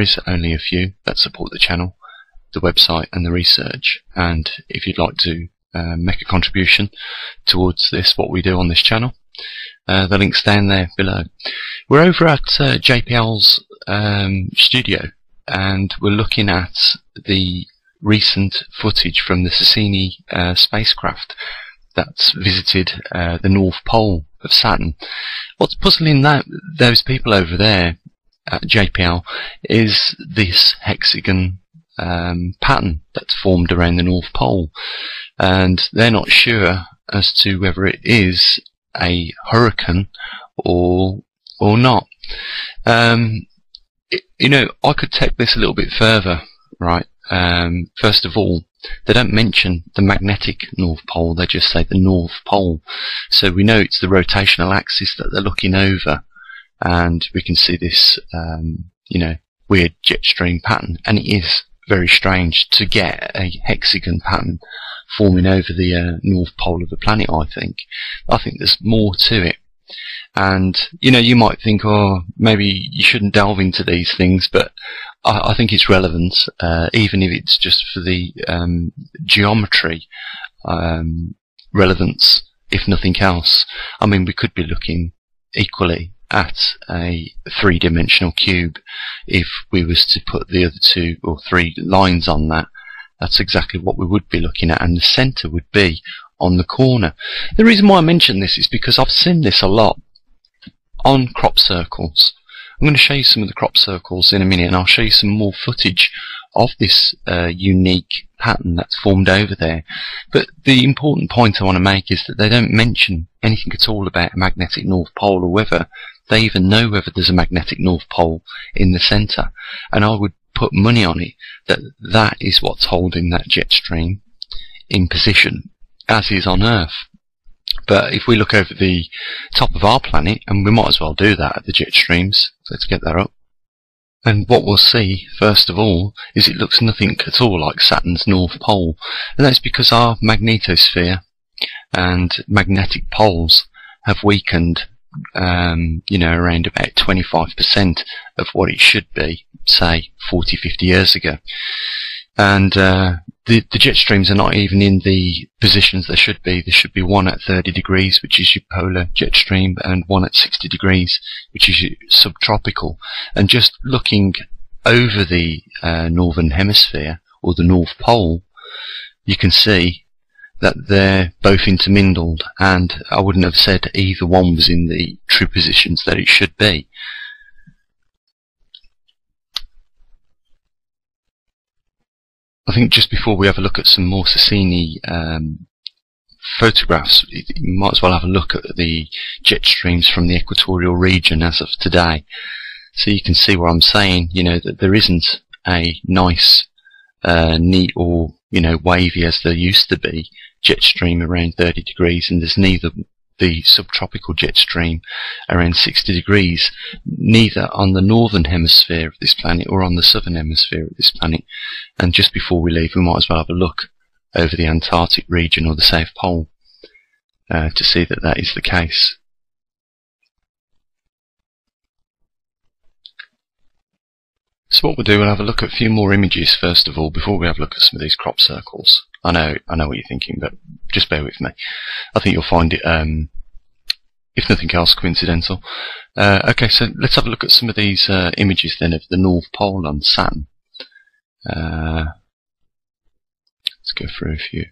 is only a few that support the channel, the website and the research. And if you'd like to make a contribution towards this, what we do on this channel, the link's down there below. We're over at JPL's studio, and we're looking at the recent footage from the Cassini spacecraft that's visited the North Pole of Saturn. What's puzzling those people over there at JPL is this hexagon pattern that's formed around the North Pole, and they're not sure as to whether it is a hurricane or not. You know, I could take this a little bit further, right? First of all, they don't mention the magnetic North Pole, they just say the North Pole. So we know it's the rotational axis that they're looking over, and we can see this, you know, weird jet stream pattern, and it is very strange to get a hexagon pattern forming over the North Pole of the planet. I think there's more to it. And, you know, you might think, oh, maybe you shouldn't delve into these things, but I think it's relevant, even if it's just for the geometry relevance, if nothing else. I mean, we could be looking equally at a three-dimensional cube if we was to put the other two or three lines on that. That's exactly what we would be looking at, and the centre would be on the corner. The reason why I mention this is because I've seen this a lot on crop circles. I'm going to show you some of the crop circles in a minute, and I'll show you some more footage of this unique pattern that's formed over there. But the important point I want to make is that they don't mention anything at all about a magnetic North Pole, or whether they even know whether there's a magnetic North Pole in the centre. And I would put money on it that that is what's holding that jet stream in position, as is on Earth. But if we look over the top of our planet, and we might as well do that at the jet streams, let's get that up. And what we'll see, first of all, is it looks nothing at all like Saturn's North Pole. And that's because our magnetosphere and magnetic poles have weakened, you know, around about 25% of what it should be, say, 40, 50 years ago. And the jet streams are not even in the positions they should be. There should be one at 30 degrees, which is your polar jet stream, and one at 60 degrees, which is your subtropical. And just looking over the northern hemisphere, or the North Pole, you can see that they're both intermingled, and I wouldn't have said either one was in the true positions that it should be. I think just before we have a look at some more Cassini photographs, you might as well have a look at the jet streams from the equatorial region as of today. So you can see what I'm saying, you know, that there isn't a nice, neat, or, you know, wavy as there used to be jet stream around 30 degrees, and there's neither the subtropical jet stream around 60 degrees, neither on the northern hemisphere of this planet or on the southern hemisphere of this planet. And just before we leave, we might as well have a look over the Antarctic region or the South Pole to see that that is the case. So what we'll do, we'll have a look at a few more images first of all, before we have a look at some of these crop circles. I know what you're thinking, but just bear with me. I think you'll find it, if nothing else, coincidental. Okay, so let's have a look at some of these images then of the North Pole on Saturn. Let's go through a few.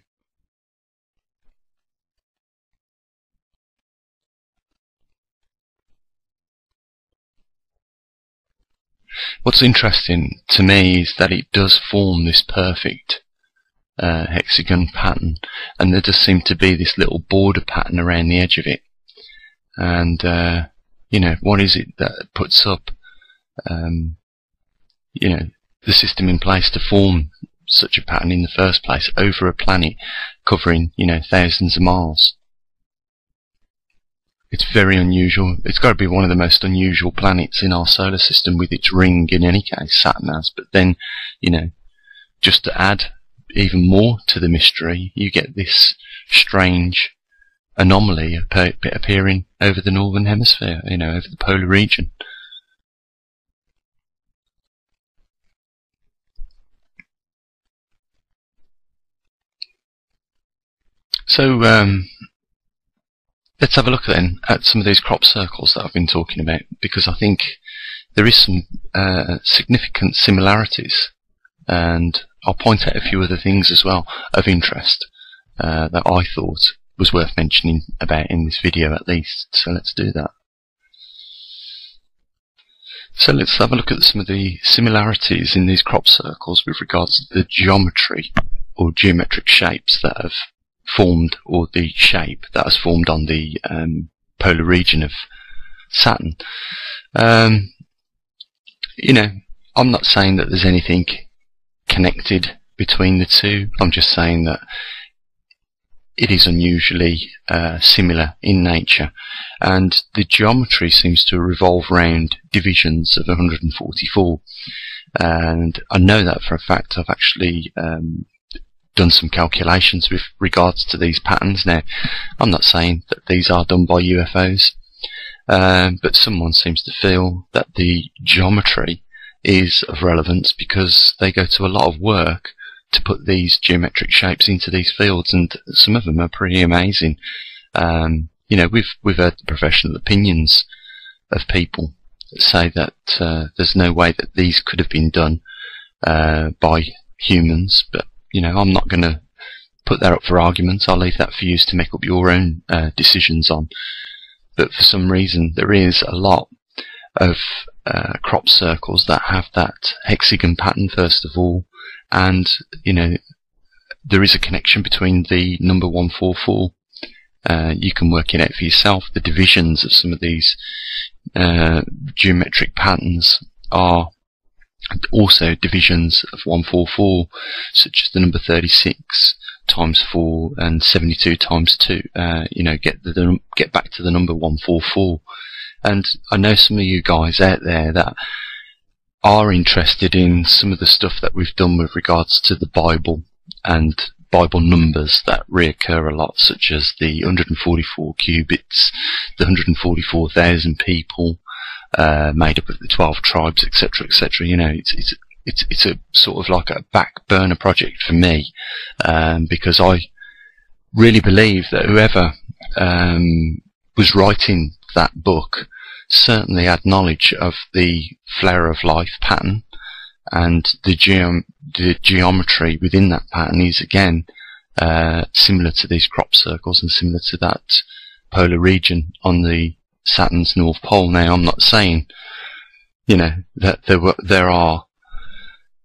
What's interesting to me is that it does form this perfect hexagon pattern, and there does seem to be this little border pattern around the edge of it. And you know, what is it that puts up you know, the system in place to form such a pattern in the first place over a planet covering, you know, thousands of miles? It's very unusual. It's got to be one of the most unusual planets in our solar system, with its ring in any case, Saturn has. But then, you know, just to add even more to the mystery, you get this strange anomaly appearing over the northern hemisphere, you know, over the polar region. So let's have a look then at some of these crop circles that I've been talking about, because I think there is some significant similarities, and I'll point out a few other things as well of interest that I thought was worth mentioning about in this video at least. So let's do that. So let's have a look at some of the similarities in these crop circles with regards to the geometry or geometric shapes that have formed, or the shape that has formed on the polar region of Saturn. You know, I'm not saying that there's anything connected between the two. I'm just saying that it is unusually similar in nature, and the geometry seems to revolve around divisions of 144, and I know that for a fact. I've actually done some calculations with regards to these patterns. Now, I'm not saying that these are done by UFOs, but someone seems to feel that the geometry is of relevance because they go to a lot of work to put these geometric shapes into these fields, and some of them are pretty amazing. You know, we've heard the professional opinions of people that say that there's no way that these could have been done by humans, but you know, I'm not going to put that up for argument. I'll leave that for you to make up your own decisions on. But for some reason, there is a lot of crop circles that have that hexagon pattern first of all, and you know, there is a connection between the number 144. You can work it out for yourself. The divisions of some of these geometric patterns are also divisions of 144, such as the number 36 times 4 and 72 times 2. You know, get back to the number 144. And I know some of you guys out there that are interested in some of the stuff that we've done with regards to the Bible and Bible numbers that reoccur a lot, such as the 144 cubits, the 144,000 people, made up of the 12 tribes, etc., etc. You know, it's a sort of like a back burner project for me, because I really believe that whoever was writing that book certainly had knowledge of the flare of life pattern, and the geometry within that pattern is again similar to these crop circles and similar to that polar region on the Saturn's North Pole. Now, I'm not saying, you know, that there are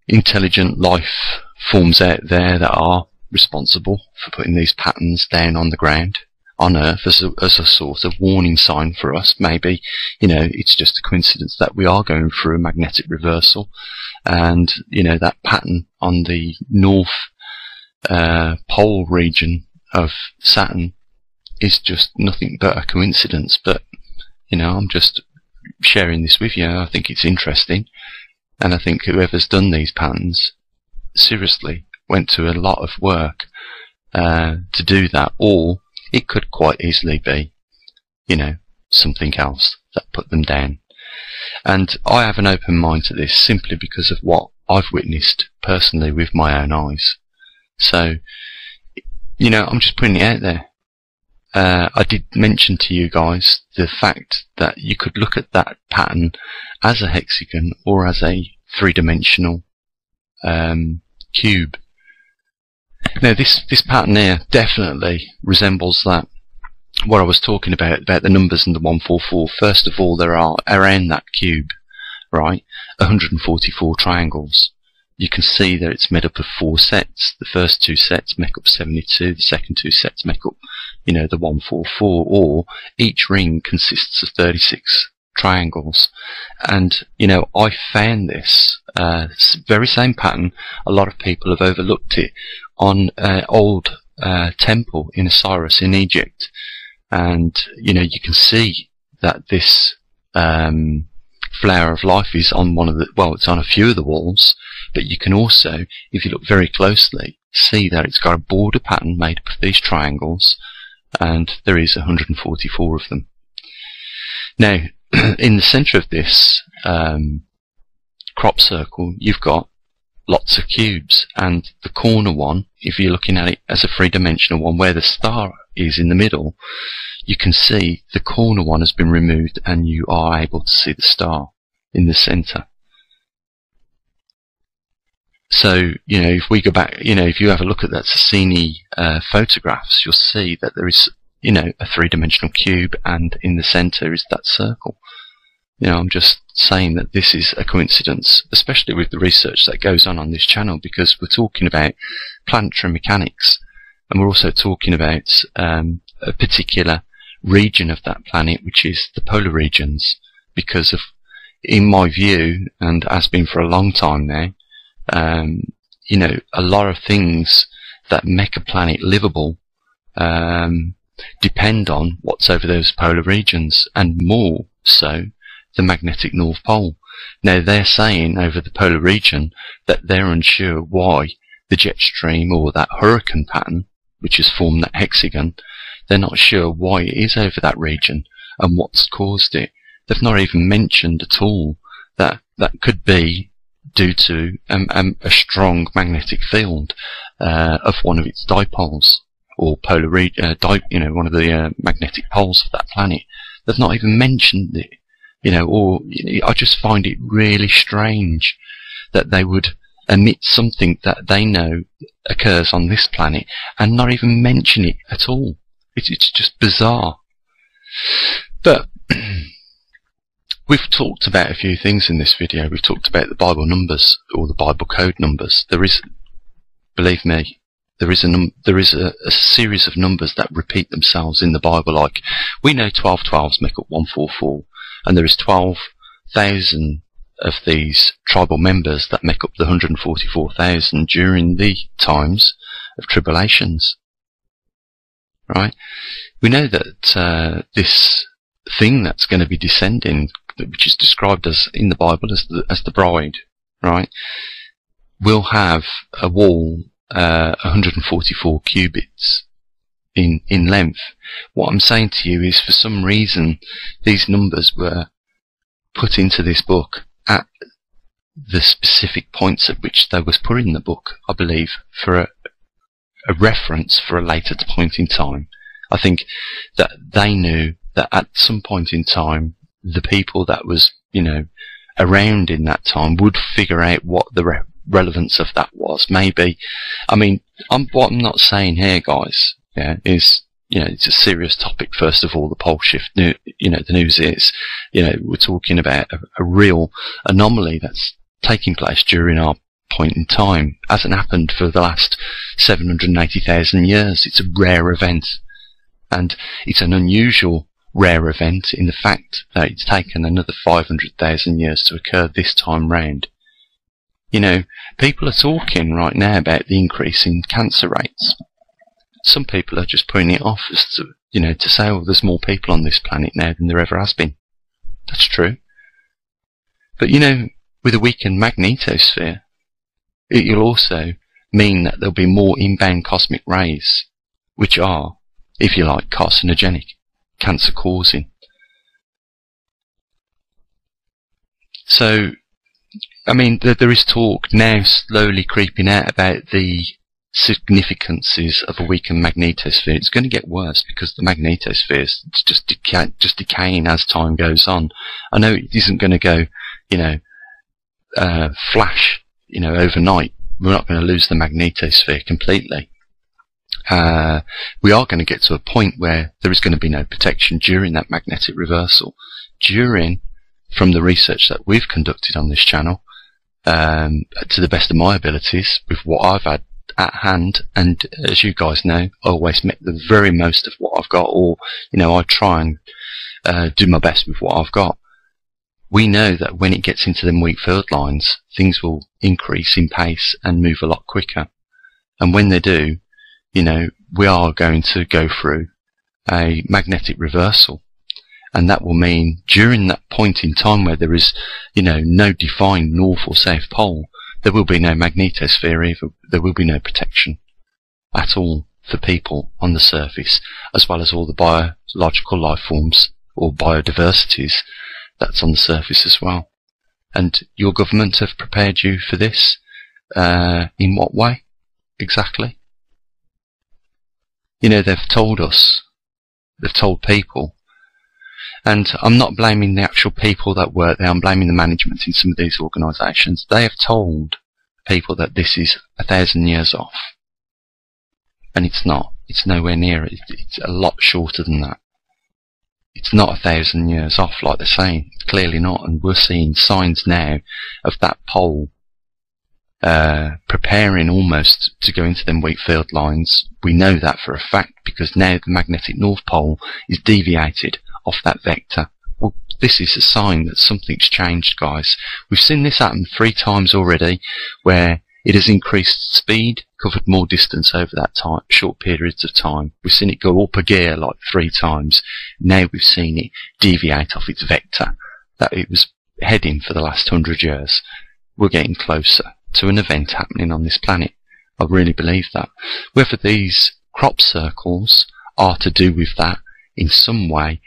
intelligent life forms out there that are responsible for putting these patterns down on the ground on Earth as a sort of warning sign for us. Maybe, you know, it's just a coincidence that we are going through a magnetic reversal, and you know, that pattern on the North Pole region of Saturn is just nothing but a coincidence. But you know, I'm just sharing this with you. I think it's interesting, and I think whoever's done these patterns seriously went to a lot of work to do that, or it could quite easily be, you know, something else that put them down. And I have an open mind to this simply because of what I've witnessed personally with my own eyes. So, you know, I'm just putting it out there. I did mention to you guys the fact that you could look at that pattern as a hexagon or as a three-dimensional cube. Now, this pattern here definitely resembles that. What I was talking about the numbers and the 144. First of all, there are around that cube, right, 144 triangles. You can see that it's made up of 4 sets. The first 2 sets make up 72. The second 2 sets make up, you know, the 144. Or each ring consists of 36 triangles. And you know, I found this very same pattern. A lot of people have overlooked it on an old temple in Osiris in Egypt, and you know, you can see that this flower of life is on one of the, well, it's on a few of the walls, but you can also, if you look very closely, see that it's got a border pattern made up of these triangles, and there is 144 of them. Now, in the centre of this crop circle, you've got lots of cubes, and the corner one, if you're looking at it as a three-dimensional one where the star is in the middle, you can see the corner one has been removed and you are able to see the star in the center. So, if we go back, if you have a look at that Cassini photographs, you'll see that there is, a three-dimensional cube, and in the center is that circle. I'm just saying that this is a coincidence, especially with the research that goes on this channel, because we're talking about planetary mechanics, and we're also talking about a particular region of that planet, which is the polar regions, because of, in my view, and has been for a long time now, a lot of things that make a planet livable depend on what's over those polar regions, and more so the magnetic North Pole. Now, they're saying over the polar region that they're unsure why the jet stream, or that hurricane pattern, which has formed that hexagon, they're not sure why it is over that region and what's caused it. They've not even mentioned at all that that could be due to a strong magnetic field of one of its dipoles, or polar one of the magnetic poles of that planet. They've not even mentioned it. I just find it really strange that they would emit something that they know occurs on this planet and not even mention it at all. It's just bizarre. But we've talked about a few things in this video. We've talked about the Bible numbers, or the Bible code numbers. There is, believe me, there is a series of numbers that repeat themselves in the Bible. Like, we know 1212s make up 144, and there is 12,000 of these tribal members that make up the 144,000 during the times of tribulations. Right? We know that this thing that's going to be descending, which is described as in the Bible as the bride, right, will have a wall 144 cubits in length. What I'm saying to you is, for some reason, these numbers were put into this book at the specific points at which they was put in the book, I believe, for a reference for a later point in time. I think that they knew that at some point in time, the people that was, around in that time would figure out what the relevance of that was. Maybe, what I'm not saying here, guys, is, it's a serious topic. First of all, the pole shift, the news is, we're talking about a real anomaly that's taking place during our point in time. It hasn't happened for the last 780,000 years. It's a rare event, and it's an unusual rare event in the fact that it's taken another 500,000 years to occur this time round. People are talking right now about the increase in cancer rates. Some people are just putting it off as to say, oh, there's more people on this planet now than there ever has been. That's true. But with a weakened magnetosphere, it'll also mean that there'll be more inbound cosmic rays, which are, if you like, carcinogenic, cancer causing. So, there is talk now slowly creeping out about the significances of a weakened magnetosphere. It's going to get worse because the magnetosphere is just decaying as time goes on. I know it isn't going to go, flash, overnight. We're not going to lose the magnetosphere completely. We are going to get to a point where there is going to be no protection during that magnetic reversal. From the research that we've conducted on this channel, to the best of my abilities, with what I've had at hand, and as you guys know, I always make the very most of what I've got, or I try and do my best with what I've got. We know that when it gets into them weak field lines, things will increase in pace and move a lot quicker. And when they do, we are going to go through a magnetic reversal. And that will mean during that point in time where there is, no defined north or south pole, there will be no magnetosphere either. There will be no protection at all for people on the surface, as well as all the biological life forms or biodiversities that's on the surface as well. And your government have prepared you for this. In what way exactly? You know, they've told us, they've told people, and I'm not blaming the actual people that work there, I'm blaming the management in some of these organisations. They have told people that this is 1,000 years off, and it's not. It's nowhere near it. It's a lot shorter than that. It's not 1,000 years off like they're saying. Clearly not, and we're seeing signs now of that pole preparing almost to go into them wheat field lines. We know that for a fact because now the magnetic north pole is deviated off that vector. Well, this is a sign that something's changed, guys. We've seen this happen 3 times already, where it has increased speed, covered more distance over that time, short periods of time. We've seen it go up a gear like 3 times. Now we've seen it deviate off its vector that it was heading for the last 100 years. We're getting closer to an event happening on this planet. I really believe that. Whether these crop circles are to do with that in some way,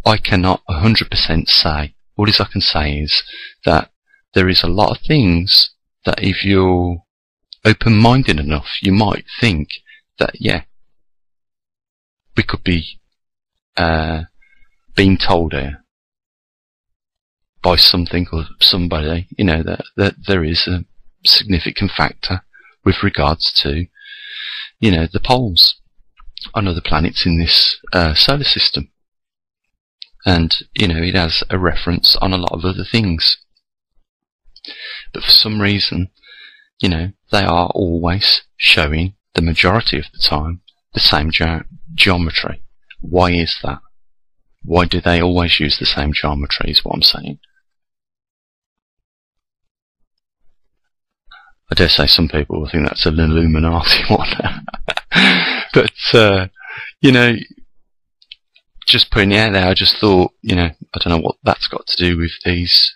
I cannot 100% say. All I can say is that there is a lot of things that if you're open-minded enough, you might think that, yeah, we could be being told here by something or somebody, you know, that there is a significant factor with regards to, you know, the poles on other planets in this solar system. And, you know, it has a reference on a lot of other things. But for some reason, you know, they are always showing, the majority of the time, the same geometry. Why is that? Why do they always use the same geometry is what I'm saying. I dare say some people will think that's an Illuminati one. But, you know, just putting it out there, I just thought, you know, I don't know what that's got to do with these.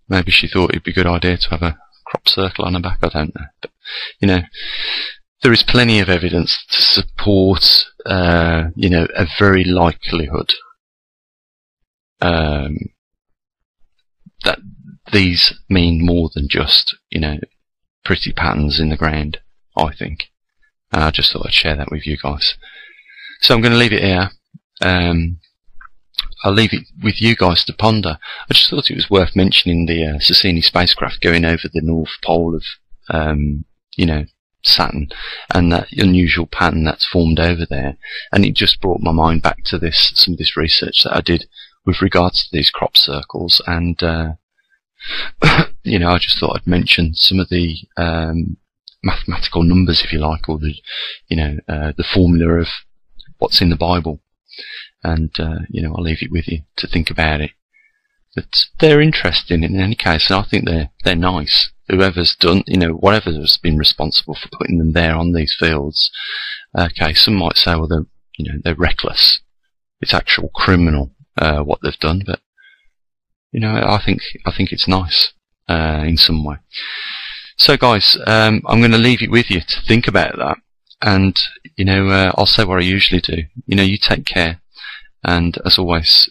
Maybe she thought it'd be a good idea to have a crop circle on her back, I don't know. But, you know, there is plenty of evidence to support, you know, a very likelihood that these mean more than just, you know, pretty patterns in the ground, I think. And I just thought I'd share that with you guys. So I'm going to leave it here. I'll leave it with you guys to ponder. I just thought it was worth mentioning the Cassini spacecraft going over the North Pole of, you know, Saturn, and that unusual pattern that's formed over there. And it just brought my mind back to some of this research that I did with regards to these crop circles. And, you know, I just thought I'd mention some of the mathematical numbers, if you like, or the, you know, the formula of what's in the Bible. And, you know, I'll leave it with you to think about it. But they're interesting in any case, and I think they're nice. Whoever's done, you know, whatever's been responsible for putting them there on these fields. Okay, some might say, well, they're, you know, they're reckless. It's actual criminal, what they've done, but, you know, I think it's nice, in some way. So guys, I'm going to leave it with you to think about that. And, you know, I'll say what I usually do. You know, you take care. And as always,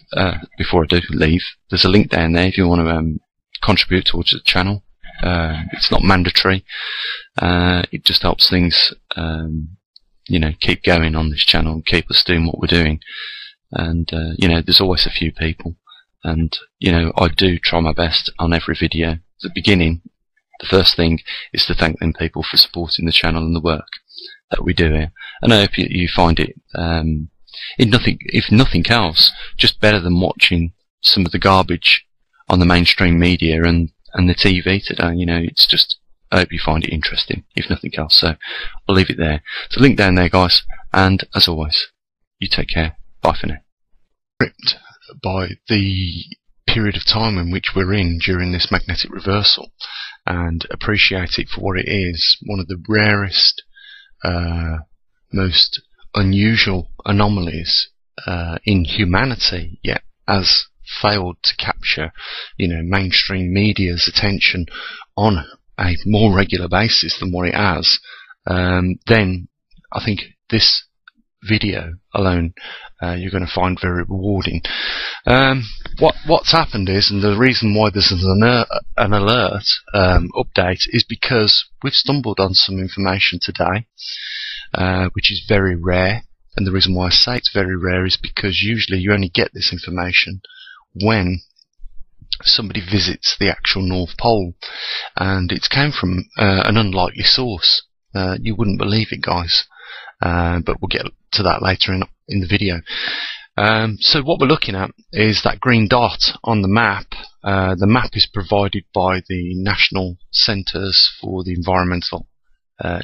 before I do leave, there's a link down there if you want to contribute towards the channel. It's not mandatory. It just helps things, you know, keep going on this channel and keep us doing what we're doing. And, you know, there's always a few people. And, you know, I do try my best on every video. At the beginning, the first thing is to thank them people for supporting the channel and the work that we do here. And I hope you find it, if nothing else, just better than watching some of the garbage on the mainstream media and the TV today. You know, it's just, I hope you find it interesting, if nothing else. So I'll leave it there. So link down there, guys. And as always, you take care. Bye for now. Gripped by the period of time in which we're in during this magnetic reversal, and appreciate it for what it is. One of the rarest, most unusual anomalies in humanity, yet has failed to capture, you know, mainstream media's attention on a more regular basis than what it has. Then I think this video alone you're going to find very rewarding. What's happened is, and the reason why there's an alert update is because we've stumbled on some information today, which is very rare. And the reason why I say it's very rare is because usually you only get this information when somebody visits the actual North Pole, and it's came from an unlikely source. You wouldn't believe it, guys, but we'll get to that later in the video. So what we're looking at is that green dot on the map. The map is provided by the National Centres for the Environmental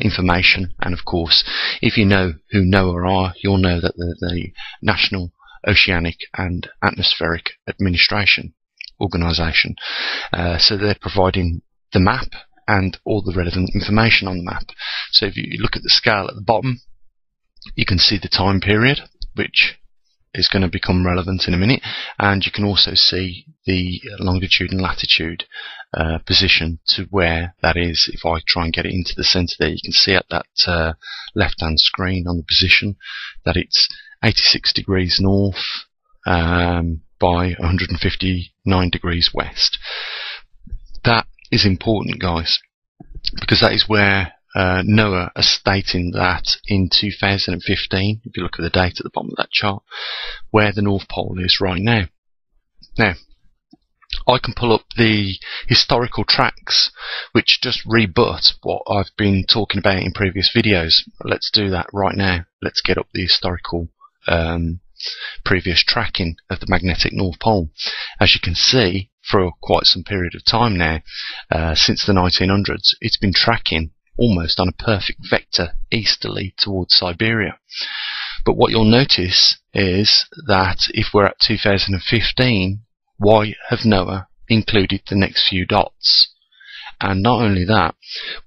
Information, and of course, if you know who NOAA are, you'll know that they're the National Oceanic and Atmospheric Administration Organisation. So they're providing the map and all the relevant information on the map. So if you look at the scale at the bottom, you can see the time period, which is going to become relevant in a minute, and you can also see the longitude and latitude position to where that is. If I try and get it into the center there, you can see at that left hand screen on the position that it's 86 degrees north by 159 degrees west. That is important, guys, because that is where NOAA are stating that in 2015, if you look at the date at the bottom of that chart, where the North Pole is right now. Now, I can pull up the historical tracks which just rebut what I've been talking about in previous videos. Let's do that right now. Let's get up the historical previous tracking of the magnetic North Pole. As you can see, for quite some period of time now, since the 1900s, it's been tracking almost on a perfect vector easterly towards Siberia. But what you'll notice is that if we're at 2015, why have NOAA included the next few dots? And not only that,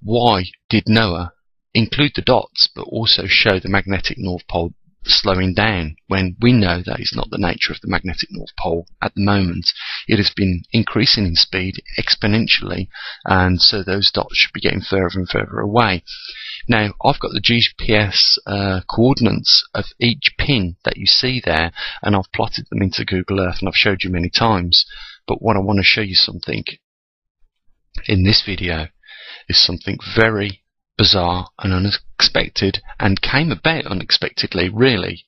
why did NOAA include the dots but also show the magnetic North Pole slowing down, when we know that is not the nature of the magnetic North Pole at the moment? It has been increasing in speed exponentially, and so those dots should be getting further and further away. Now, I've got the GPS coordinates of each pin that you see there, and I've plotted them into Google Earth, and I've showed you many times. But what I want to show you something in this video is something very bizarre and unexpected, and came about unexpectedly, really,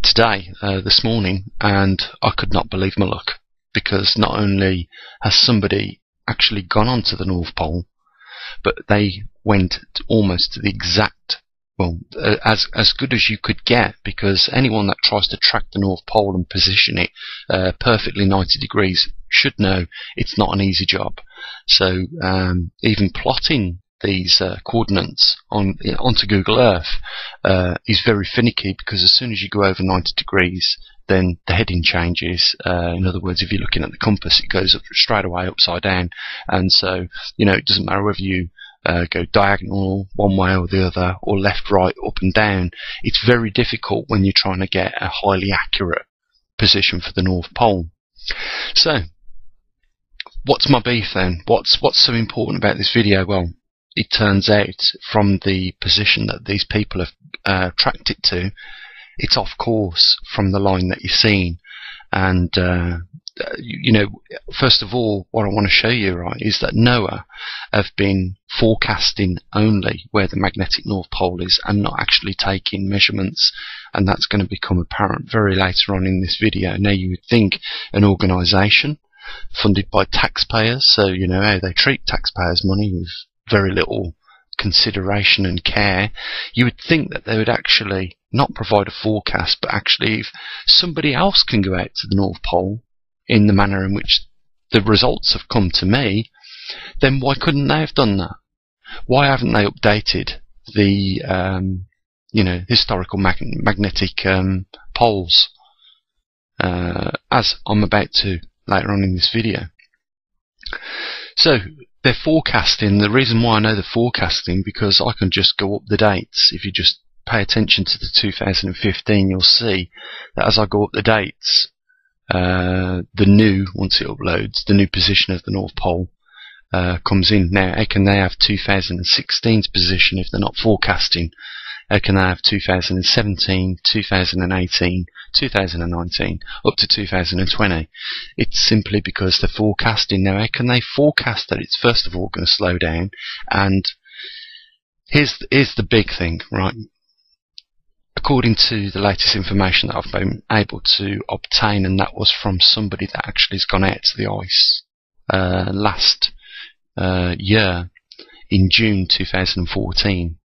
today, this morning, and I could not believe my luck, because not only has somebody actually gone onto the North Pole, but they went almost to the exact, well, as good as you could get, because anyone that tries to track the North Pole and position it perfectly 90 degrees should know it's not an easy job. So even plotting these coordinates onto Google Earth is very finicky, because as soon as you go over 90 degrees, then the heading changes. In other words, if you're looking at the compass, it goes up straight away upside down, and so it doesn't matter whether you go diagonal one way or the other, or left, right, up and down. It's very difficult when you're trying to get a highly accurate position for the North Pole. So, what's my beef then? What's so important about this video? Well, it turns out from the position that these people have tracked it to, it's off course from the line that you're seeing. And first of all, what I want to show you, right, is that NOAA have been forecasting only where the magnetic North Pole is, and not actually taking measurements, and that's going to become apparent very later on in this video. Now, you would think an organisation funded by taxpayers, so you know how they treat taxpayers' money with very little consideration and care, you would think that they would actually not provide a forecast, but actually, if somebody else can go out to the North Pole in the manner in which the results have come to me, then why couldn't they have done that? Why haven't they updated the historical magnetic poles, as I'm about to later on in this video? So they're forecasting. The reason why I know they're forecasting, because I can just go up the dates. If you just pay attention to the 2015, you'll see that as I go up the dates, once it uploads, the new position of the North Pole comes in. Now, how can they have 2016's position if they're not forecasting How can they have 2017, 2018, 2019, up to 2020? It's simply because they're forecasting. Now, how can they forecast that it's first of all going to slow down? And here's the big thing, right? According to the latest information that I've been able to obtain, and that was from somebody that actually has gone out to the ice last year in June 2014,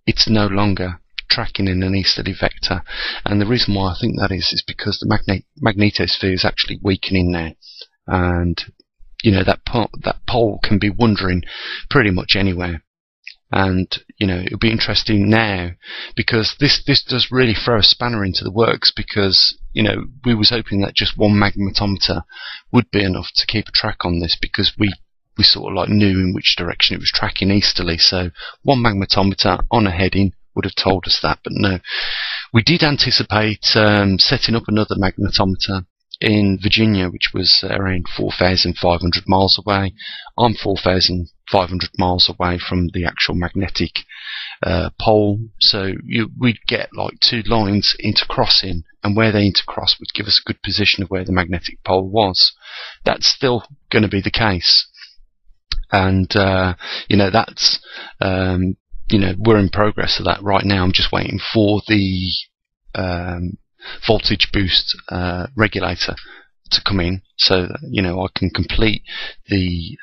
it's no longer tracking in an easterly vector. And the reason why I think that is because the magnetosphere is actually weakening now. And, you know, that pole can be wandering pretty much anywhere. And, you know, it'll be interesting now, because this does really throw a spanner into the works, because, you know, we was hoping that just one magnetometer would be enough to keep a track on this, because we sort of like knew in which direction it was tracking easterly. So one magnetometer on a heading would have told us that. But no, we did anticipate setting up another magnetometer in Virginia, which was around 4,500 miles away. I'm 4,500 miles away from the actual magnetic pole, so we'd get like two lines intercrossing, and where they intercross would give us a good position of where the magnetic pole was. That's still going to be the case, and you know, that's you know, we're in progress of that right now. I'm just waiting for the voltage boost regulator to come in, so that, you know, I can complete the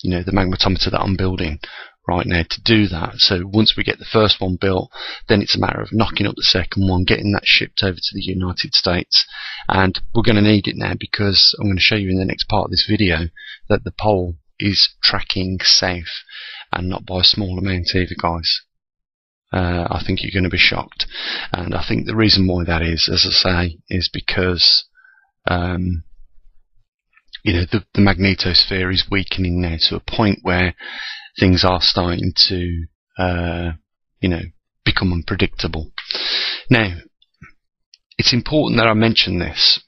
you know, the magnetometer that I'm building right now to do that. So once we get the first one built, then it's a matter of knocking up the second one, getting that shipped over to the United States. And we're going to need it now, because I'm going to show you in the next part of this video that the pole is tracking south, and not by a small amount either, guys. I think you're going to be shocked, and I think the reason why that is, as I say, is because you know, the magnetosphere is weakening now to a point where things are starting to you know, become unpredictable. Now, it's important that I mention this,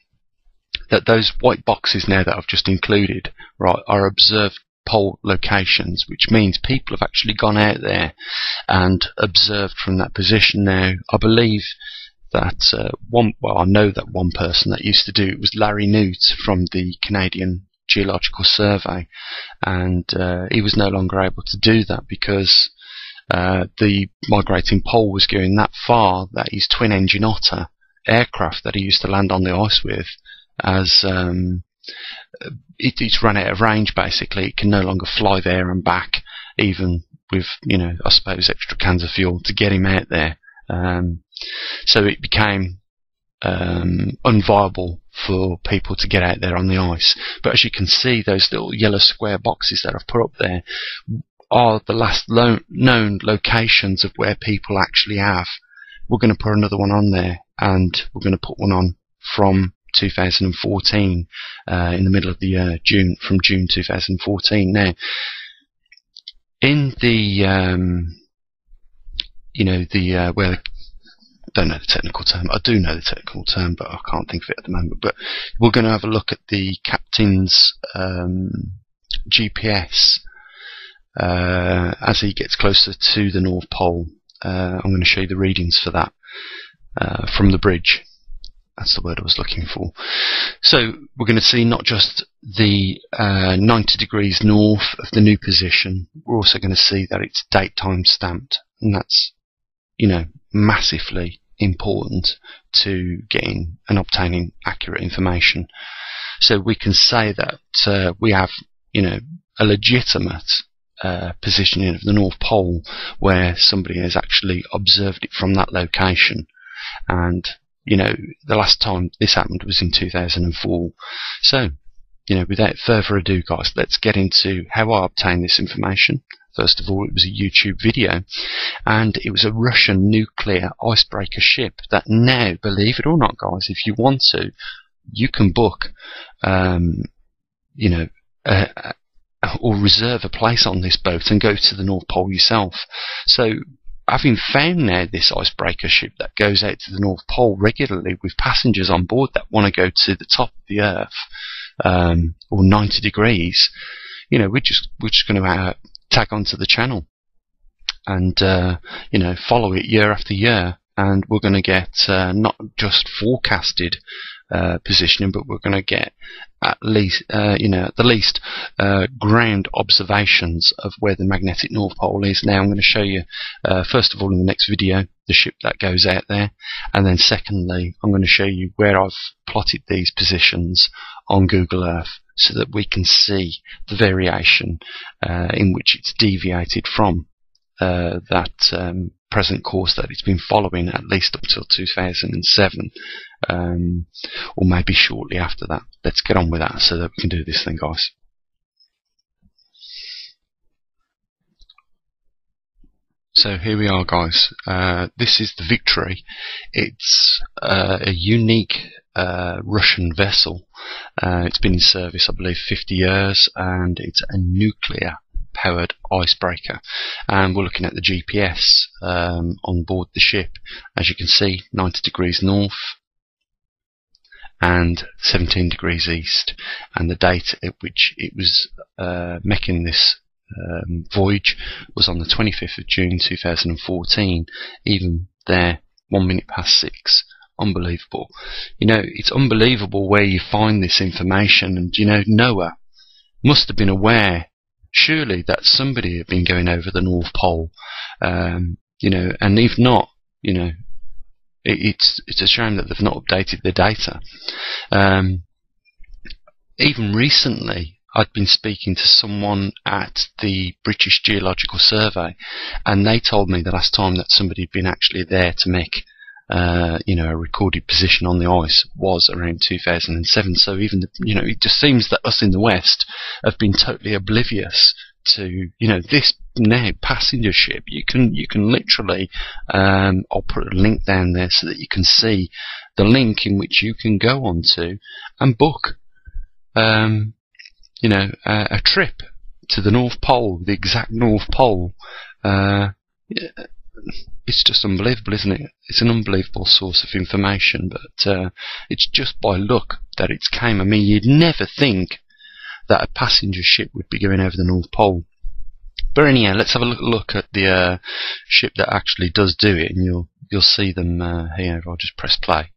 that those white boxes now that I've just included, right, are observed pole locations, which means people have actually gone out there and observed from that position. Now, I believe that I know that one person that used to do it was Larry Newt from the Canadian Geological Survey, and he was no longer able to do that because the migrating pole was going that far that his twin-engine Otter aircraft that he used to land on the ice with, as it's run out of range. Basically, it can no longer fly there and back, even with, you know, I suppose extra cans of fuel to get him out there. So it became unviable for people to get out there on the ice. But as you can see, those little yellow square boxes that I've put up there are the last known locations of where people actually have. We're going to put another one on there, and we're going to put one on from 2014, in the middle of the year, from June 2014. Now, in the you know, the where, I don't know the technical term. I do know the technical term, but I can't think of it at the moment. But we're going to have a look at the captain's GPS as he gets closer to the North Pole. I'm going to show you the readings for that from the bridge. That's the word I was looking for. So we're going to see not just the 90 degrees north of the new position, we're also going to see that it's date time stamped, and that's, you know, massively important to getting and obtaining accurate information. So we can say that we have, you know, a legitimate positioning of the North Pole where somebody has actually observed it from that location. And, you know, the last time this happened was in 2004. So, you know, without further ado, guys, let's get into how I obtained this information. First of all, it was a YouTube video, and it was a Russian nuclear icebreaker ship that now, believe it or not, guys, if you want to, you can book, you know, or reserve a place on this boat and go to the North Pole yourself. So, having found now this icebreaker ship that goes out to the North Pole regularly with passengers on board that want to go to the top of the Earth, or 90 degrees, you know, we're just going to tag onto the channel. and you know, follow it year after year, and we're going to get not just forecasted positioning, but we're going to get at least, you know, at the least, ground observations of where the magnetic North Pole is. Now I'm going to show you, first of all, in the next video, the ship that goes out there, and then secondly, I'm going to show you where I've plotted these positions on Google Earth, so that we can see the variation in which it's deviated from that present course that it's been following, at least up till 2007, or maybe shortly after that. Let's get on with that so that we can do this thing, guys. So here we are, guys. This is the Victory. It's a unique Russian vessel. It's been in service, I believe, 50 years, and it's a nuclear powered icebreaker, and we're looking at the GPS on board the ship. As you can see, 90 degrees north and 17 degrees east, and the date at which it was making this voyage was on the 25th of June 2014. Even there, 1 minute past 6. Unbelievable. You know, it's unbelievable where you find this information, and you know, Noah must have been aware, surely, that somebody had been going over the North Pole, you know, and if not, you know, it's a shame that they've not updated their data. Even recently, I'd been speaking to someone at the British Geological Survey, and they told me the last time that somebody had been actually there to make you know, a recorded position on the ice was around 2007. So even you know, it just seems that us in the West have been totally oblivious to, you know, this now passenger ship. You can literally, I'll put a link down there so that you can see the link in which you can go onto and book, you know, a trip to the North Pole, the exact North Pole. It's just unbelievable, isn't it? It's an unbelievable source of information, but it's just by luck that it's came. I mean, you'd never think that a passenger ship would be going over the North Pole. But anyhow, let's have a look at the ship that actually does do it, and you'll see them here. I'll just press play.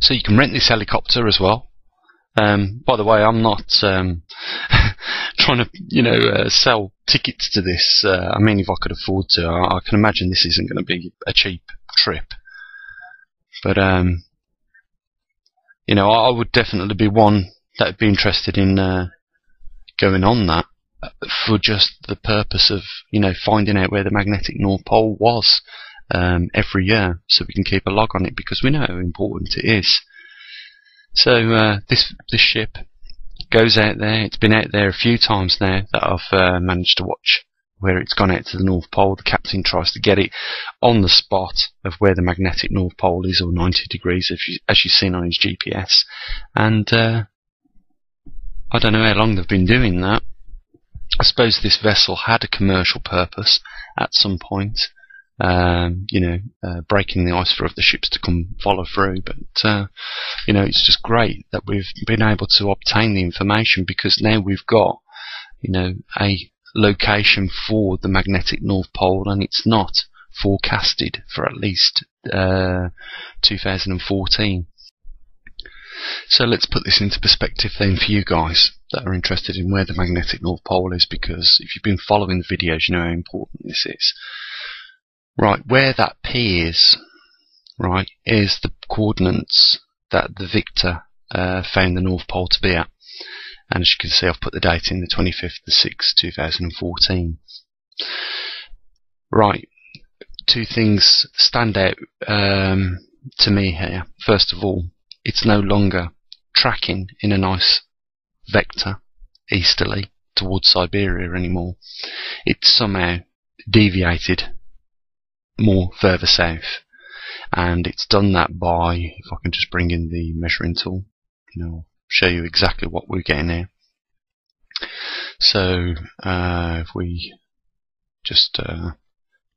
So you can rent this helicopter as well. By the way, I'm not trying to, you know, sell tickets to this. I mean, if I could afford to, I can imagine this isn't going to be a cheap trip. But you know, I would definitely be one that would be interested in going on that for just the purpose of, you know, finding out where the magnetic North Pole was every year, so we can keep a log on it, because we know how important it is. So this ship goes out there. It's been out there a few times now that I've managed to watch where it's gone out to the North Pole. The captain tries to get it on the spot of where the magnetic North Pole is, or 90 degrees, as you've seen on his GPS. And I don't know how long they've been doing that. I suppose this vessel had a commercial purpose at some point. You know, breaking the ice for other ships to come follow through, but you know, it's just great that we've been able to obtain the information, because now we've got, you know, a location for the magnetic North Pole, and it's not forecasted for at least 2014. So let's put this into perspective then for you guys that are interested in where the magnetic North Pole is, because if you've been following the videos, you know how important this is. Right, where that P is, right, is the coordinates that the Victor found the North Pole to be at. And as you can see, I've put the date in, the 25th of the 6th, 2014. Right, two things stand out to me here. First of all, it's no longer tracking in a nice vector easterly towards Siberia anymore. It's somehow deviated more further south, and it's done that by, if I can just bring in the measuring tool, you know, I'll show you exactly what we're getting here. So if we just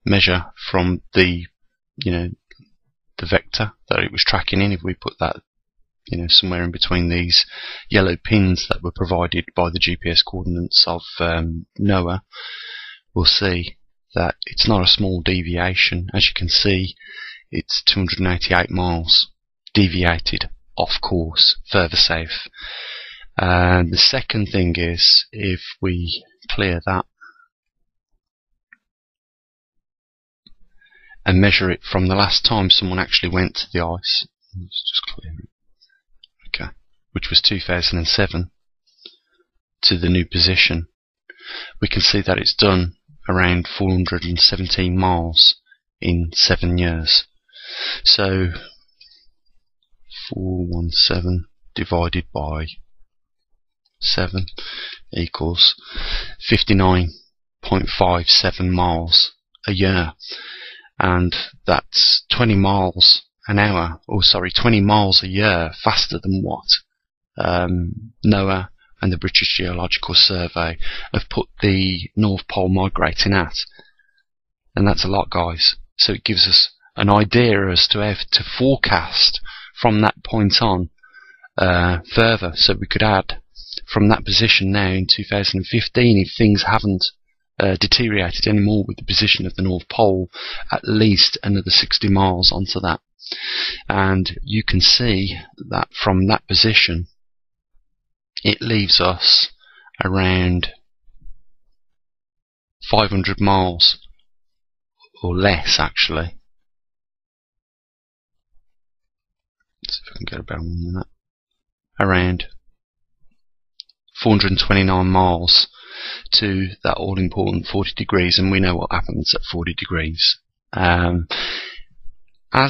measure from the, you know, the vector that it was tracking in, if we put that somewhere in between these yellow pins that were provided by the GPS coordinates of NOAA, we'll see that it's not a small deviation. As you can see, it's 288 miles deviated off course, further south. And the second thing is, if we clear that and measure it from the last time someone actually went to the ice, let's just clear it, okay, which was 2007, to the new position, we can see that it's done around 417 miles in 7 years. So 417 divided by 7 equals 59.57 miles a year, and that's 20 miles an hour, or sorry, 20 miles a year faster than what NOAA and the British Geological Survey have put the North Pole migrating at. And that's a lot, guys. So it gives us an idea as to how to forecast from that point on further. So we could add from that position now in 2015, if things haven't deteriorated anymore with the position of the North Pole, at least another 60 miles onto that. And you can see that from that position, it leaves us around 500 miles or less, actually. Let's see if I can get a better one than that. Around 429 miles to that all-important 40 degrees, and we know what happens at 40 degrees. As I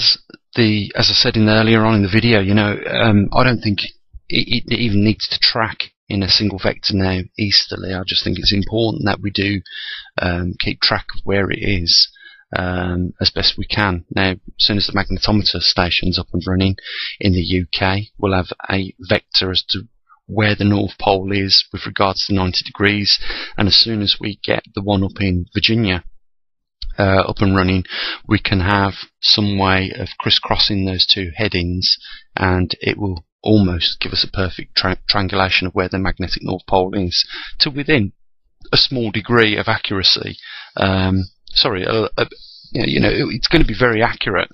said earlier on in the video, I don't think it even needs to track in a single vector now easterly. I just think it's important that we do keep track of where it is as best we can. Now, as soon as the magnetometer station's up and running in the UK, we'll have a vector as to where the North Pole is with regards to 90 degrees, and as soon as we get the one up in Virginia up and running, we can have some way of crisscrossing those two headings, and it will almost give us a perfect triangulation of where the magnetic North Pole is, to within a small degree of accuracy. It's going to be very accurate.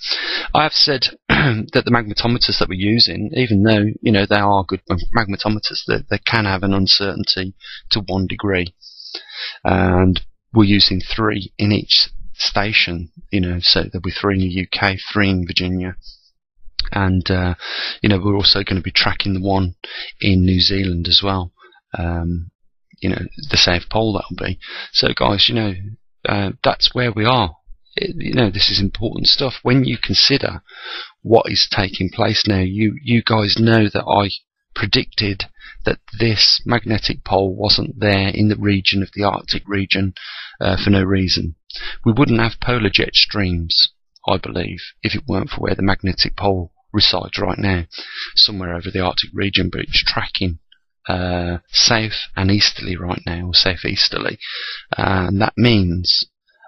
I have said that the magnetometers that we're using, even though they are good magnetometers, they can have an uncertainty to 1 degree, and we're using 3 in each station. So there'll be 3 in the UK, 3 in Virginia, and we're also going to be tracking the one in New Zealand as well. The South Pole, that'll be. So guys, that's where we are. This is important stuff. When you consider what is taking place now, you guys know that I predicted that this magnetic pole wasn't there in the region of the Arctic region for no reason. We wouldn't have polar jet streams, I believe, if it weren't for where the magnetic pole resides right now, somewhere over the Arctic region, but it's tracking south and easterly right now, or southeasterly, and that means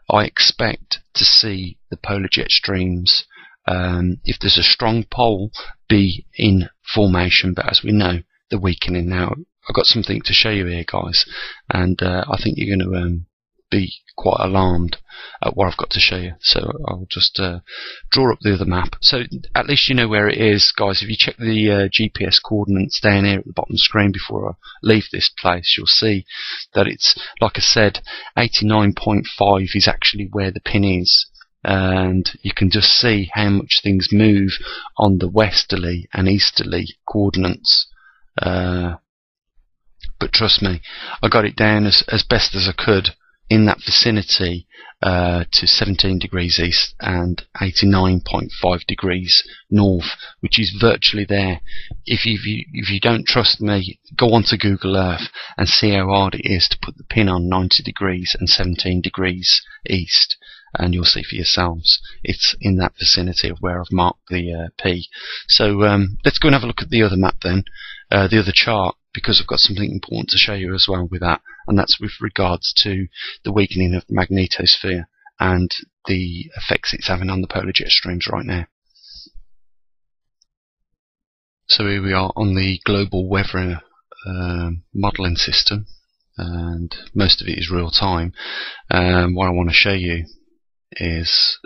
I expect to see the polar jet streams, if there's a strong pole, be in formation, but as we know, they're weakening now. I've got something to show you here, guys, and I think you're going to be quite alarmed at what I've got to show you. So I'll just draw up the other map, so at least you know where it is, guys. If you check the GPS coordinates down here at the bottom of the screen before I leave this place, you'll see that it's, like I said, 89.5 is actually where the pin is, and you can just see how much things move on the westerly and easterly coordinates. But trust me, I got it down as best as I could in that vicinity to 17 degrees east and 89.5 degrees north, which is virtually there. If you don't trust me, go onto Google Earth and see how hard it is to put the pin on 90 degrees and 17 degrees east, and you'll see for yourselves it's in that vicinity of where I've marked the P. So let's go and have a look at the other map then, the other chart, because I've got something important to show you as well with that, and that's with regards to the weakening of the magnetosphere and the effects it's having on the polar jet streams right now. So here we are on the global weather modelling system, and most of it is real time. What I want to show you is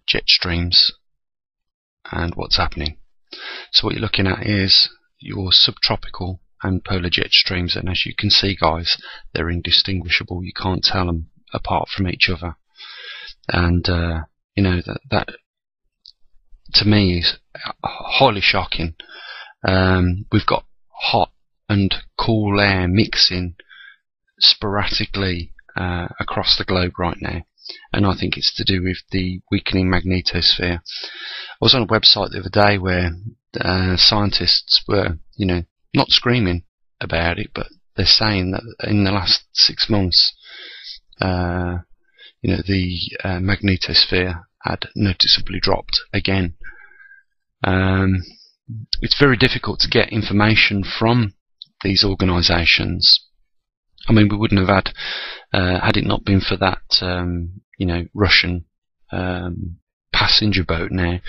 jet streams and what's happening. So what you're looking at is your subtropical and polar jet streams, and as you can see, guys, they're indistinguishable. You can't tell them apart from each other, and you know, that to me is highly shocking. We've got hot and cool air mixing sporadically across the globe right now, and I think it's to do with the weakening magnetosphere. I was on a website the other day where scientists were, you know, not screaming about it, but they're saying that in the last 6 months, you know, the magnetosphere had noticeably dropped again. It's very difficult to get information from these organisations. I mean, we wouldn't have had it not been for that, you know, Russian passenger boat now,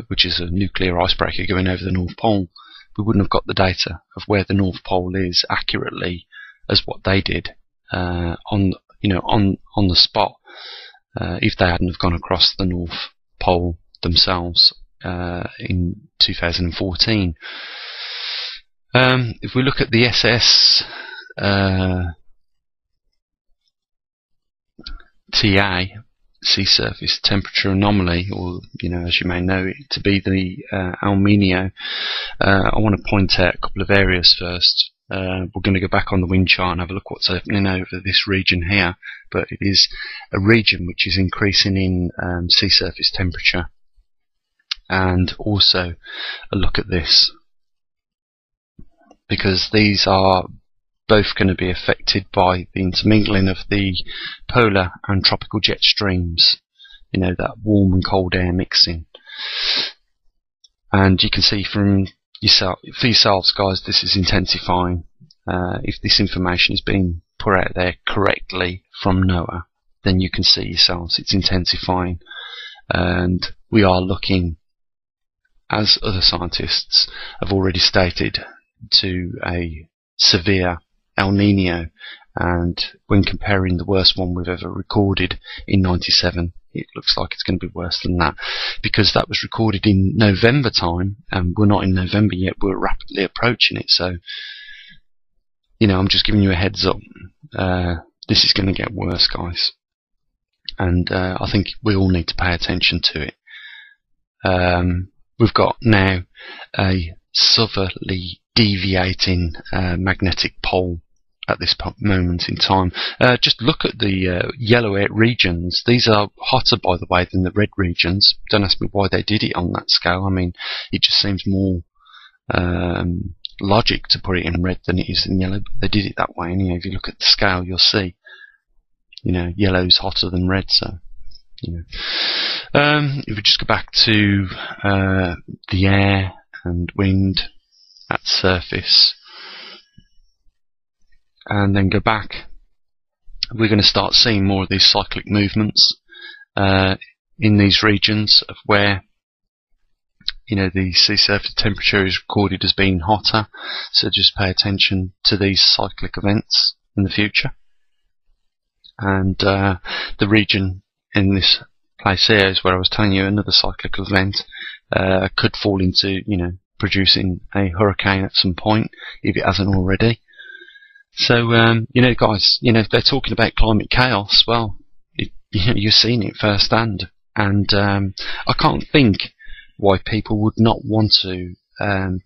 which is a nuclear icebreaker going over the North Pole. We wouldn't have got the data of where the North Pole is accurately as what they did on the spot if they hadn't have gone across the North Pole themselves in 2014. If we look at the SS TA, sea surface temperature anomaly, or, you know, as you may know it to be the El Niño, I want to point out a couple of areas first. We're going to go back on the wind chart and have a look what's happening over this region here, but it is a region which is increasing in sea surface temperature. And also a look at this, because these are both going to be affected by the intermingling of the polar and tropical jet streams, you know, that warm and cold air mixing. And you can see from yourselves, guys, this is intensifying. If this information is being put out there correctly from NOAA, then you can see yourselves it's intensifying, and we are looking, as other scientists have already stated, to a severe El Niño. And when comparing the worst one we've ever recorded in '97, it looks like it's going to be worse than that, because that was recorded in November time, and we're not in November yet, we're rapidly approaching it. So, you know, I'm just giving you a heads up. This is going to get worse, guys, and I think we all need to pay attention to it. We've got now a southerly deviating magnetic pole at this moment in time. Just look at the yellow regions. These are hotter, by the way, than the red regions. Don't ask me why they did it on that scale. I mean, it just seems more logic to put it in red than it is in yellow, but they did it that way anyway. If you look at the scale, you'll see, you know, yellow's hotter than red, so, you know. If we just go back to the air and wind at surface, and then go back, we're going to start seeing more of these cyclic movements in these regions of where, you know, the sea surface temperature is recorded as being hotter. So just pay attention to these cyclic events in the future. And the region in this place here is where I was telling you another cyclical event could fall into, you know, producing a hurricane at some point if it hasn't already. So you know, guys, you know, if they're talking about climate chaos, well, you know, you're seeing it firsthand, and I can't think why people would not want to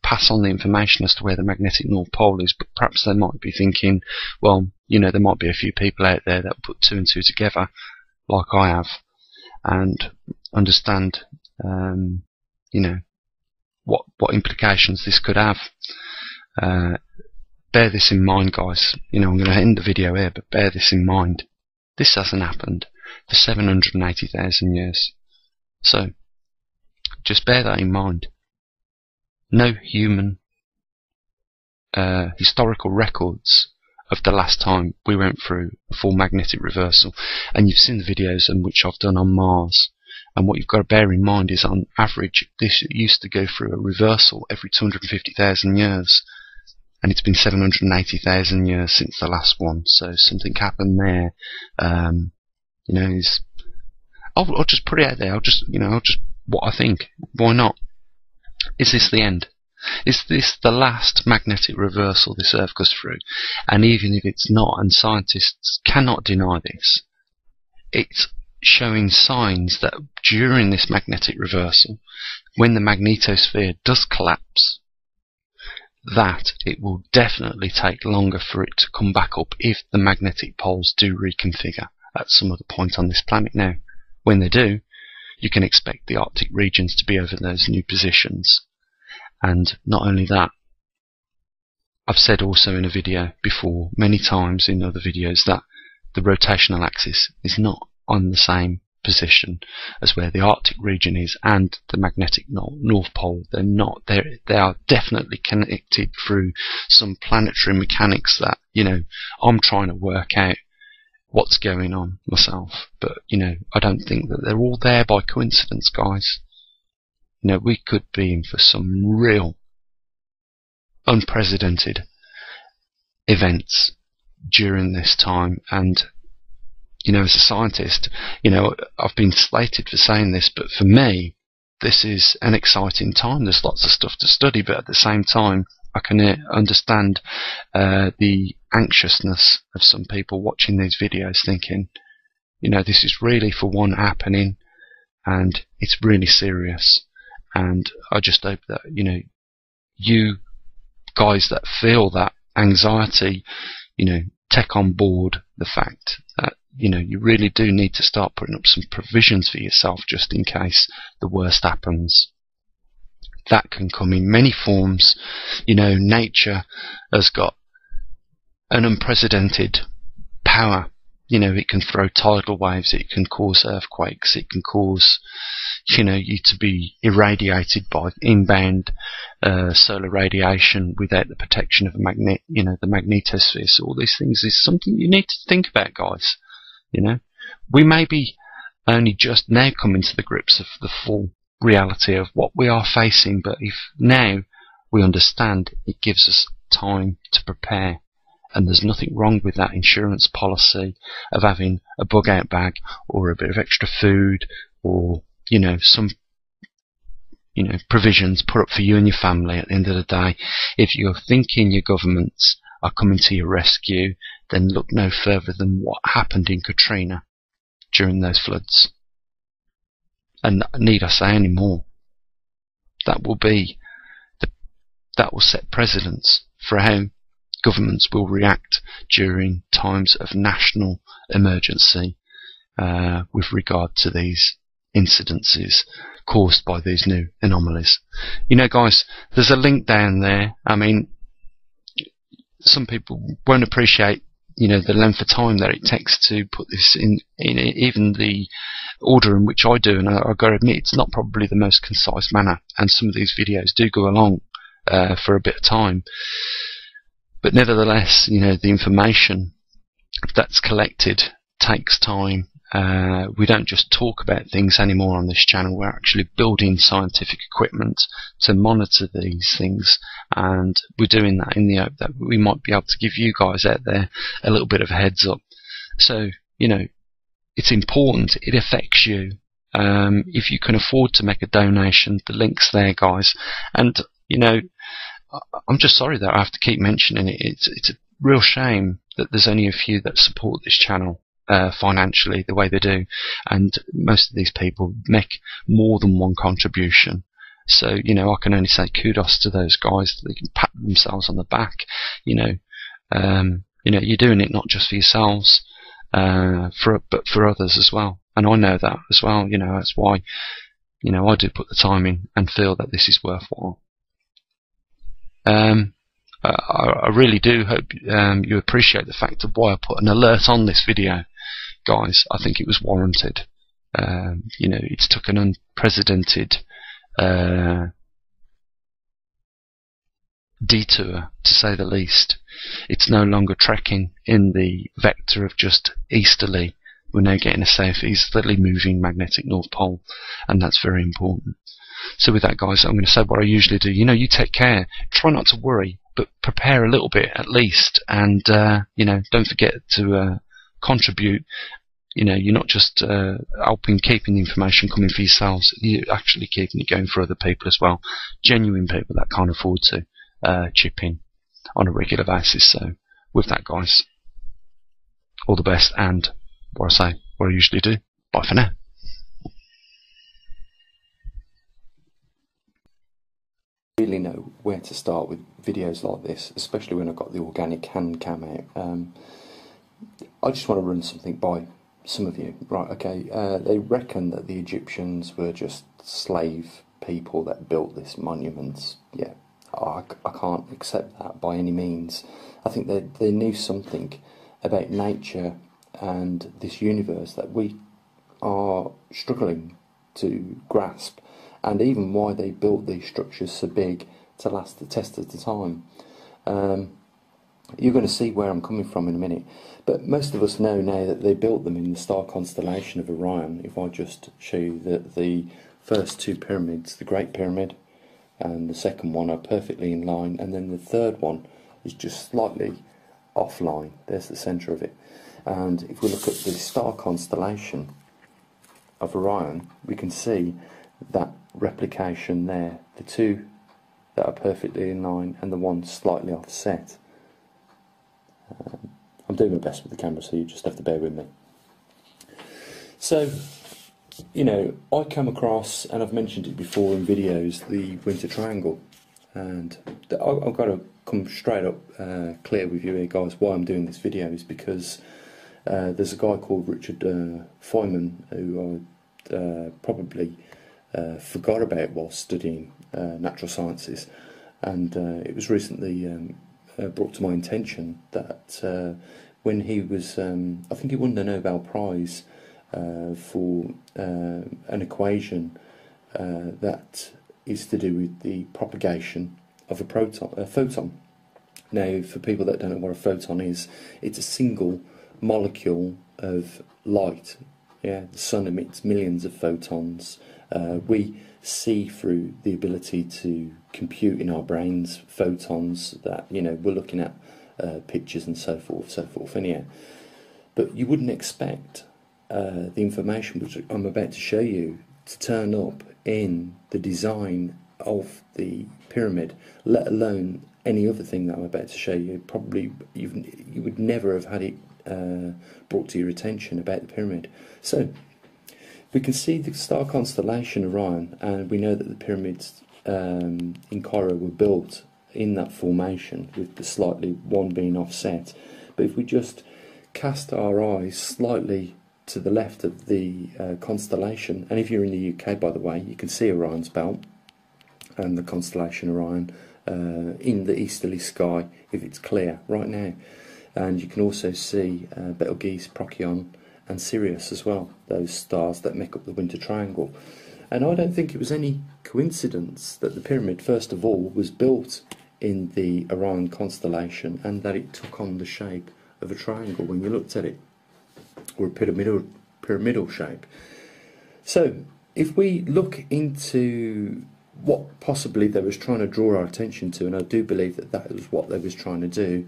pass on the information as to where the magnetic North Pole is, but perhaps they might be thinking, well, you know, there might be a few people out there that put two and two together, like I have, and understand, you know, what implications this could have. Bear this in mind, guys. You know, I'm going to end the video here, but bear this in mind. This hasn't happened for 780,000 years. So, just bear that in mind. No human historical records of the last time we went through a full magnetic reversal. And you've seen the videos in which I've done on Mars And what you've got to bear in mind is, on average, this used to go through a reversal every 250,000 years. And it's been 780,000 years since the last one. So something happened there. You know, I'll just put it out there. I'll just what I think. Why not? Is this the end? Is this the last magnetic reversal this Earth goes through? And even if it's not, and scientists cannot deny this, it's showing signs that during this magnetic reversal, when the magnetosphere does collapse, that it will definitely take longer for it to come back up if the magnetic poles do reconfigure at some other point on this planet. Now, when they do, you can expect the Arctic regions to be over those new positions. And not only that, I've said also in a video before, many times in other videos, that the rotational axis is not on the same position as where the Arctic region is and the magnetic North Pole. They're not. They are definitely connected through some planetary mechanics that, you know, I'm trying to work out what's going on myself. But, you know, I don't think that they're all there by coincidence, guys. You know, we could be in for some real unprecedented events during this time. And, you know, as a scientist, you know, I've been slated for saying this, but for me, this is an exciting time. There's lots of stuff to study, but at the same time, I can understand the anxiousness of some people watching these videos thinking, you know, this is really for one happening and it's really serious. And I just hope that, you know, you guys that feel that anxiety, you know, take on board the fact that, you know, you really do need to start putting up some provisions for yourself just in case the worst happens. That can come in many forms. You know, nature has got an unprecedented power. You know, it can throw tidal waves, it can cause earthquakes, it can cause, you know, you to be irradiated by inbound solar radiation without the protection of the the magnetosphere. So all these things is something you need to think about, guys. You know, we may be only just now coming to the grips of the full reality of what we are facing, but if now we understand, it gives us time to prepare. And there's nothing wrong with that insurance policy of having a bug out bag or a bit of extra food, or, you know, some, you know, provisions put up for you and your family at the end of the day. If you're thinking your governments are coming to your rescue, then look no further than what happened in Katrina during those floods. And need I say any more? That will set precedents for how governments will react during times of national emergency with regard to these incidences caused by these new anomalies. You know, guys, there's a link down there. I mean, some people won't appreciate, you know, the length of time that it takes to put this in even the order in which I do, and I've got to admit, it's not probably the most concise manner, and some of these videos do go along for a bit of time. But nevertheless, you know, the information that's collected takes time. We don't just talk about things anymore on this channel. We're actually building scientific equipment to monitor these things, and we're doing that in the hope that we might be able to give you guys out there a little bit of a heads up. So, you know, it's important. It affects you. If you can afford to make a donation, the link's there, guys. And, you know, I'm just sorry that I have to keep mentioning it. It's a real shame that there's only a few that support this channel financially the way they do, and most of these people make more than one contribution. So, you know, I can only say kudos to those guys. They can pat themselves on the back. You know, you're doing it not just for yourselves, but for others as well. And I know that as well. You know, that's why, you know, I do put the time in and feel that this is worthwhile. I really do hope you appreciate the fact of why I put an alert on this video, guys. I think it was warranted. You know, it's took an unprecedented detour, to say the least. It's no longer trekking in the vector of just easterly we're now getting a southeasterly moving magnetic north pole, and that's very important. So with that, guys, I'm going to say what I usually do. You take care, try not to worry, but prepare a little bit at least, and don't forget to contribute. You're not just helping keeping the information coming for yourselves, you're actually keeping it going for other people as well. Genuine people that can't afford to chip in on a regular basis. So with that, guys, all the best, and what I usually do. Bye for now. Really know where to start with videos like this, especially when I've got the organic hand cam out. I just want to run something by some of you. Right, okay, they reckon that the Egyptians were just slave people that built this monument. Yeah, I can't accept that by any means. I think they knew something about nature and this universe that we are struggling to grasp, and even why they built these structures so big to last the test of the time. You're going to see where I'm coming from in a minute, but most of us know now that they built them in the star constellation of Orion. If I just show you that the first two pyramids, the Great Pyramid and the second one, are perfectly in line, and then the third one is just slightly offline. There's the centre of it. And if we look at the star constellation of Orion, we can see that replication there, the two that are perfectly in line and the one slightly offset. I'm doing my best with the camera, so you just have to bear with me. So, I come across, and I've mentioned it before in videos, the winter triangle, and I've got to come straight up clear with you here, guys. Why I'm doing this video is because there's a guy called Richard Feynman who I probably forgot about while studying natural sciences, and it was recently brought to my attention that when he was, I think he won the Nobel Prize for an equation that is to do with the propagation of a photon. Now, for people that don't know what a photon is, it's a single molecule of light. Yeah, the sun emits millions of photons. We see through the ability to compute in our brains photons that we're looking at pictures and so forth anyhow. But you wouldn't expect the information which I'm about to show you to turn up in the design of the pyramid, let alone any other thing that I'm about to show you. Probably you would never have had it brought to your attention about the pyramid. So we can see the star constellation Orion, and we know that the pyramids in Cairo were built in that formation, with the slightly one being offset. But if we just cast our eyes slightly to the left of the constellation, and if you're in the UK, by the way, you can see Orion's belt and the constellation Orion in the easterly sky if it's clear right now. And you can also see Betelgeuse, Procyon and Sirius as well, those stars that make up the winter triangle. And I don't think it was any coincidence that the pyramid, first of all, was built in the Orion constellation, and that it took on the shape of a triangle when you looked at it, or a pyramidal shape. So if we look into what possibly they was trying to draw our attention to, and I do believe that that was what they was trying to do,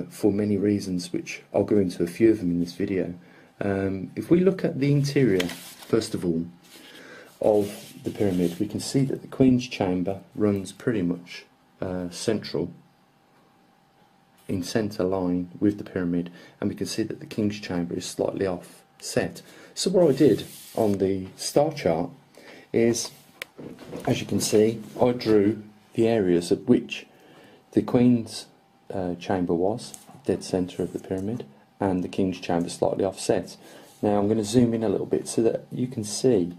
for many reasons, which I'll go into a few of them in this video. If we look at the interior, first of all, of the pyramid, we can see that the Queen's Chamber runs pretty much central, in centre line with the pyramid, and we can see that the King's Chamber is slightly offset. So what I did on the star chart is, as you can see, I drew the areas at which the Queen's chamber was, dead centre of the pyramid, and the King's Chamber slightly offset. Now I'm going to zoom in a little bit so that you can see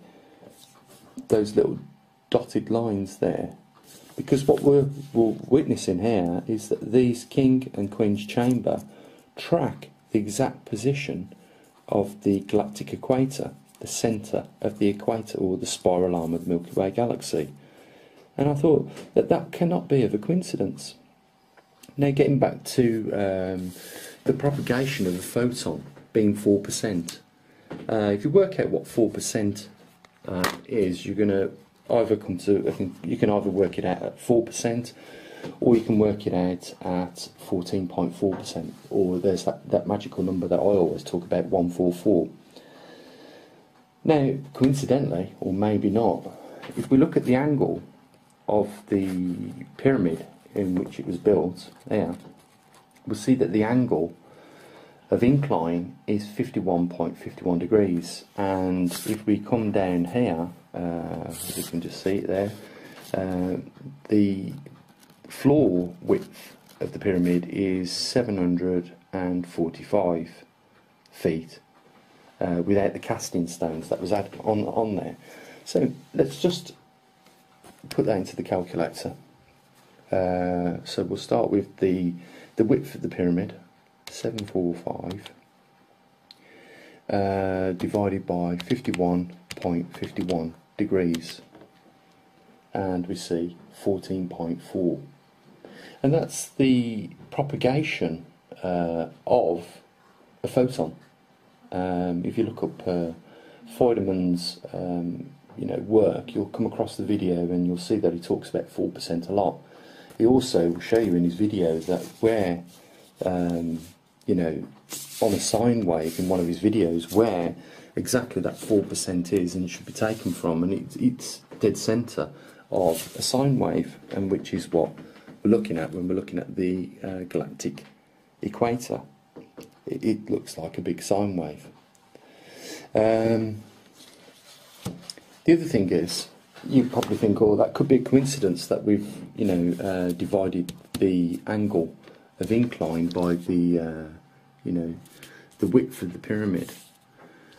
those little dotted lines there, because what we're witnessing here is that these King and Queen's Chamber track the exact position of the galactic equator, the centre of the equator, or the spiral arm of the Milky Way galaxy. And I thought that that cannot be of a coincidence. Now, getting back to the propagation of a photon, being 4%. If you work out what 4% is, you're going to either come to, you can either work it out at 4%, or you can work it out at 14.4%, or there's that magical number that I always talk about, 144. Now, coincidentally, or maybe not, if we look at the angle of the pyramid in which it was built, there, we'll see that the angle of incline is 51.51 degrees, and if we come down here, you can just see it there, the floor width of the pyramid is 745 feet, without the casting stones that was added on there. So let's just put that into the calculator. So we'll start with the width of the pyramid, 745 divided by 51.51 degrees, and we see 14.4, and that's the propagation of a photon. If you look up Feynman's work, you'll come across the video and you'll see that he talks about 4% a lot. He also will show you in his videos that where on a sine wave in one of his videos where exactly that 4% is and should be taken from, and it's dead centre of a sine wave, and which is what we're looking at when we're looking at the galactic equator. It looks like a big sine wave. The other thing is, you probably think, oh, that could be a coincidence that we've divided the angle of incline by the width of the pyramid,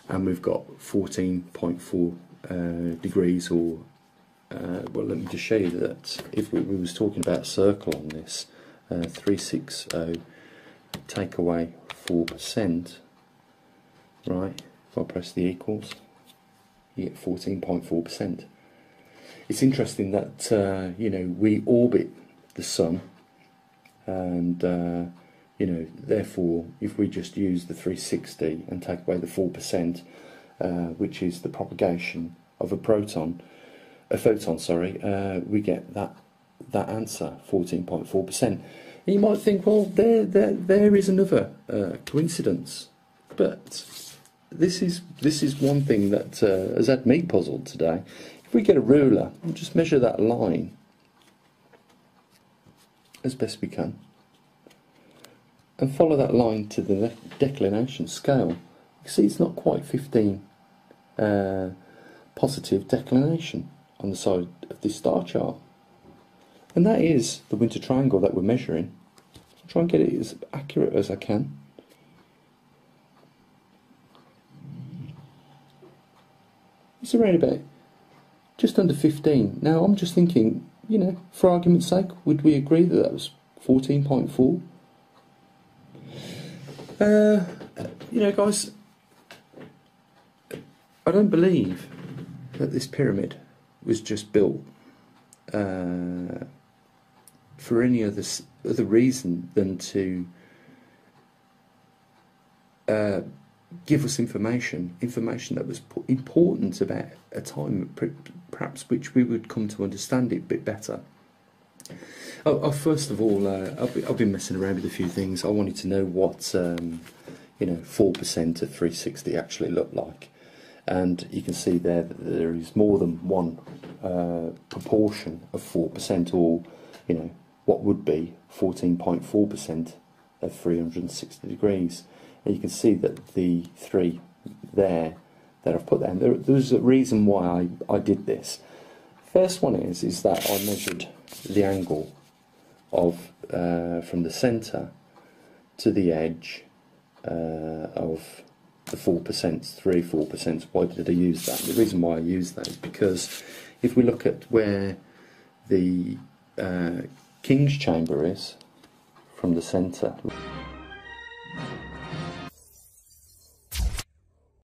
and we've got 14.4 degrees, or well, let me just show you that if we was talking about a circle on this, 360 take away 4%, right, if I press the equals, you get 14.4%. It's interesting that we orbit the sun, and therefore if we just use the 360 and take away the 4%, which is the propagation of a photon, we get that answer, 14.4%. And you might think, well, there is another coincidence, but this is one thing that has had me puzzled today. If we get a ruler and just measure that line as best we can, and follow that line to the declination scale, you can see it's not quite 15 positive declination on the side of this star chart, and that is the winter triangle that we're measuring. I'll try and get it as accurate as I can. It's around about just under 15. Now I'm just thinking, for argument's sake, would we agree that that was 14.4? Guys, I don't believe that this pyramid was just built for any other reason than to give us information that was important about a time perhaps which we would come to understand it a bit better. First of all, I've been messing around with a few things. I wanted to know what 4% of 360 actually looked like, and you can see there that there is more than one proportion of 4%, or what would be 14.4% of 360 degrees. And you can see that the three there that I've put there, and there's a reason why I did this. First one is that I measured the angle of from the centre to the edge of the 4%, 4%. Why did I use that? The reason why I used that is because if we look at where the King's Chamber is from the centre,